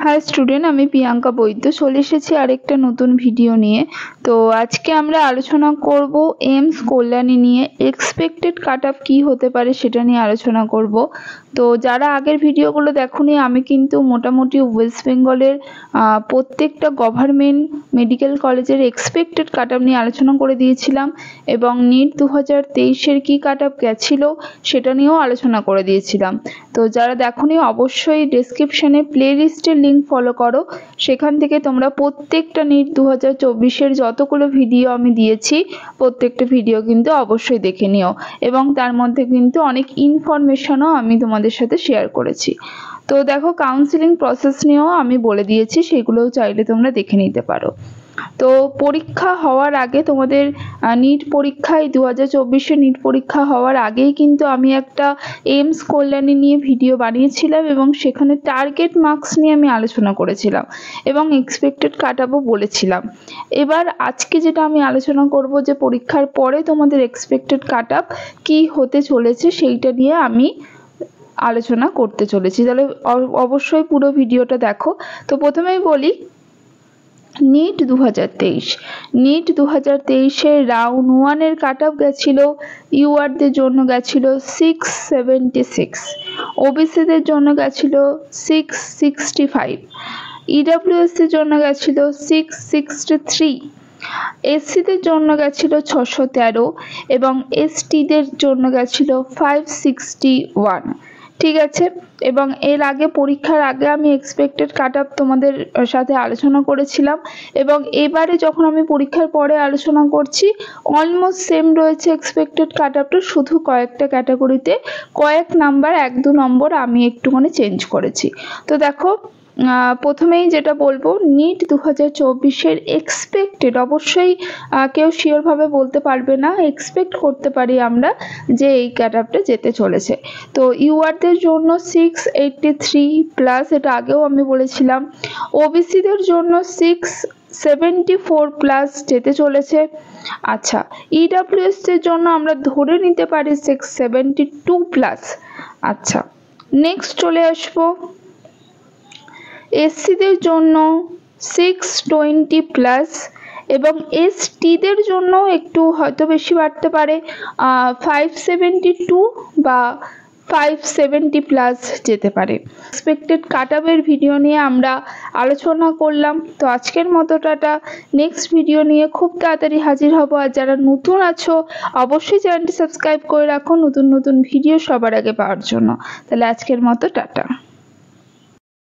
Hi student আমি প্রিয়াঙ্কা বৈদ্য চলে এসেছি আরেকটা নতুন ভিডিও নিয়ে। তো আজকে আমরা আলোচনা করব এইমস কল্যাণী নিয়ে এক্সপেক্টেড কাটঅফ কি হতে পারে সেটা নিয়ে আলোচনা করব। তো যারা আগের ভিডিওগুলো দেখোনি আমি কিন্তু মোটামুটি ওয়েস্ট বেঙ্গলের প্রত্যেকটা গভর্নমেন্ট মেডিকেল কলেজের এক্সপেক্টেড কাটঅফ নিয়ে আলোচনা করে দিয়েছিলাম এবং নিট 2023-এর কি কাটঅফ গেছিলো সেটা নিয়েও আলোচনা করে দিয়েছিলাম। তো যারা দেখোনি অবশ্যই ডেসক্রিপশনে প্লেলিস্টের লিঙ্ক ফলো করো, সেখান থেকে তোমরা প্রত্যেকটা নিট 2024-এর যতগুলো ভিডিও আমি দিয়েছি প্রত্যেকটা ভিডিও কিন্তু অবশ্যই দেখে নিও এবং তার মধ্যে কিন্তু অনেক ইনফরমেশনও আমি তোমাদের সাথে শেয়ার করেছি। তো দেখো কাউন্সিলিং প্রসেস নিয়েও আমি বলে দিয়েছি, সেগুলোও চাইলে তোমরা দেখে নিতে পারো। তো পরীক্ষা হওয়ার আগে তোমাদের নিট পরীক্ষায় 2024-এ নিট পরীক্ষা হওয়ার আগেই কিন্তু আমি একটা এইমস কল্যাণী নিয়ে ভিডিও বানিয়েছিলাম এবং সেখানে টার্গেট মার্কস নিয়ে আমি আলোচনা করেছিলাম এবং এক্সপেক্টেড কাটঅফও বলেছিলাম। এবার আজকে যেটা আমি আলোচনা করব যে পরীক্ষার পরে তোমাদের এক্সপেক্টেড কাটঅফ কি হতে চলেছে সেইটা নিয়ে আমি আলোচনা করতে চলেছি, তাহলে অবশ্যই পুরো ভিডিওটা দেখো। তো প্রথমেই বলি নিট 2023 নিট 2023-এর রাউন্ড 1-এর কাটঅফ গেছিল ইউআরদের জন্য গেছিল 676, ওবিসিদের জন্য গেছিল 665, ইডব্লিউএসদের জন্য গেছিল 663, এসসিদের জন্য গেছিল 613 এবং এসটিদের জন্য গেছিল 561। ঠিক আছে, এবং এর আগে পরীক্ষার আগে আমি এক্সপেক্টেড কাটঅফ তোমাদের সাথে আলোচনা করেছিলাম এবং এবারে যখন আমি পরীক্ষার পরে আলোচনা করছি অলমোস্ট সেম রয়েছে এক্সপেক্টেড কাটঅফটা, শুধু কয়েকটা ক্যাটাগরিতে কয়েক নাম্বার 1-2 নম্বর আমি একটুখানি চেঞ্জ করেছি। তো দেখো প্রথমেই যেটা বলবো নিট 2024-এর এক্সপেক্টেড, অবশ্যই কেউ শিওরভাবে বলতে পারবে না, এক্সপেক্ট করতে পারি আমরা যে এই কাটঅফটা যেতে চলেছে। তো ইউআরদের জন্য 683 প্লাস, এটা আগেও আমি বলেছিলাম। ওবিসিদের জন্য 674 প্লাস যেতে চলেছে। আচ্ছা, ইডব্লিউএসদের জন্য আমরা ধরে নিতে পারি 672 প্লাস। আচ্ছা, নেক্সট চলে আসবো এসসিদের জন্য 620 প্লাস এবং এসটিদের জন্য একটু হয়তো বেশি বাড়তে পারে 572 বা 570 প্লাস যেতে পারে। এক্সপেক্টেড কাটঅফের ভিডিও নিয়ে আমরা আলোচনা করলাম। তো আজকের মতো টাটা, নেক্সট ভিডিও নিয়ে খুব তাড়াতাড়ি হাজির হব। আর যারা নতুন আছো অবশ্যই চ্যানেলটি সাবস্ক্রাইব করে রাখো নতুন নতুন ভিডিও সবার আগে পাওয়ার জন্য। তাহলে আজকের মতো টাটা।